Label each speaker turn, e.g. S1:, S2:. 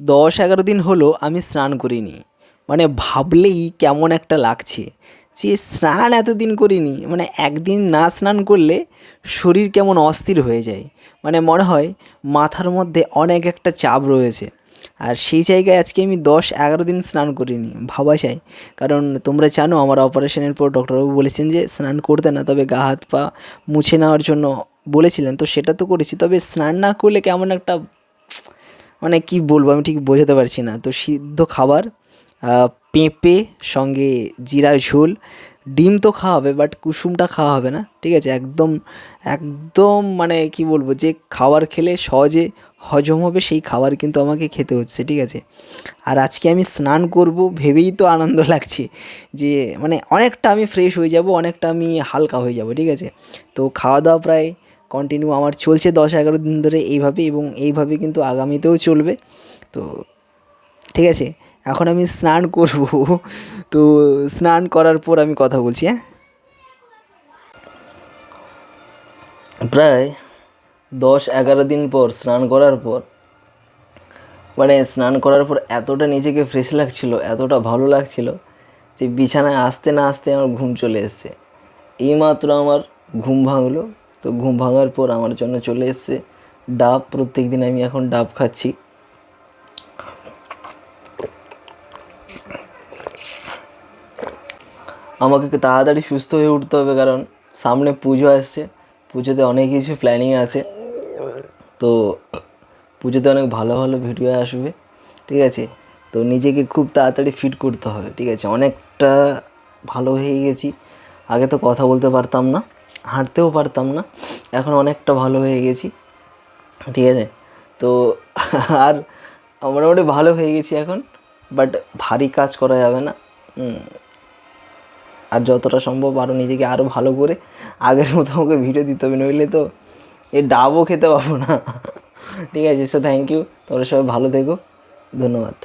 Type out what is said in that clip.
S1: 10-11 দিন হলো আমি স্নান করিনি। মানে ভাবলেই কেমন একটা লাগছে যে স্নান এতদিন করিনি। মানে একদিন না স্নান করলে শরীর কেমন অস্থির হয়ে যায়। মানে মনে হয় মাথার মধ্যে অনেক একটা চাপ রয়েছে। আর সেই জায়গায় আজকে আমি 10-11 দিন স্নান করিনি, ভাবা যায়। কারণ তোমরা জানো আমার অপারেশনের পর ডক্টরবাবু বলেছেন যে স্নান করতে না, তবে গা হাত পা মুছে নেওয়ার জন্য বলেছিলেন। তো সেটা তো করেছি, তবে স্নান না করলে কেমন একটা, মানে কি বলবো আমি ঠিক বোঝাতে পারছি না। তো সিদ্ধ খাবার, পেঁপে সঙ্গে জিরা ঝোল, ডিম তো খাওয়া হবে বাট কুসুমটা খাওয়া হবে না, ঠিক আছে? একদম একদম মানে কি বলবো, যে খাবার খেলে সহজে হজম হবে সেই খাবার কিন্তু আমাকে খেতে হচ্ছে, ঠিক আছে? আর আজকে আমি স্নান করব ভেবেই তো আনন্দ লাগছে যে মানে অনেকটা আমি ফ্রেশ হয়ে যাব, অনেকটা আমি হালকা হয়ে যাব, ঠিক আছে? তো খাওয়া দাওয়া প্রায় কন্টিনিউ আমার চলছে 10-11 দিন ধরে এইভাবে, এবং এইভাবে কিন্তু আগামীতেও চলবে। তো ঠিক আছে, এখন আমি স্নান করব। তো স্নান করার পর আমি কথা বলছি, হ্যাঁ? প্রায় 10-11 দিন পর স্নান করার পর, মানে স্নান করার পর এতটা নিজেকে ফ্রেশ লাগছিল, এতটা ভালো লাগছিল যে বিছানায় আসতে না আসতে আমার ঘুম চলে এসছে। এইমাত্র আমার ঘুম ভাঙলো। তো ঘুম ভাঙার পর আমার জন্য চলে এসছে ডাব। প্রত্যেক দিন আমি এখন ডাব খাচ্ছি। আমাকে তাড়াতাড়ি সুস্থ হয়ে উঠতে হবে, কারণ সামনে পুজো আসছে। পুজোতে অনেক কিছু প্ল্যানিং আছে। তো পুজোতে অনেক ভালো ভালো ভিডিও আসবে, ঠিক আছে? তো নিজেকে খুব তাড়াতাড়ি ফিট করতে হবে, ঠিক আছে? অনেকটা ভালো হয়ে গেছি। আগে তো কথা বলতে পারতাম না, হাঁটতেও পারতাম না, এখন অনেকটা ভালো হয়ে গেছি, ঠিক আছে? তো আর মোটামুটি ভালো হয়ে গেছি এখন, বাট ভারী কাজ করা যাবে না। আর যতটা সম্ভব আরও নিজেকে আরও ভালো করে আগের মতো আমাকে ভিডিও দিতে হবে, নইলে তো এই ডাবও খেতে পাবো না। ঠিক আছে, সো থ্যাংক ইউ, তোমরা সবাই ভালো থেকো, ধন্যবাদ।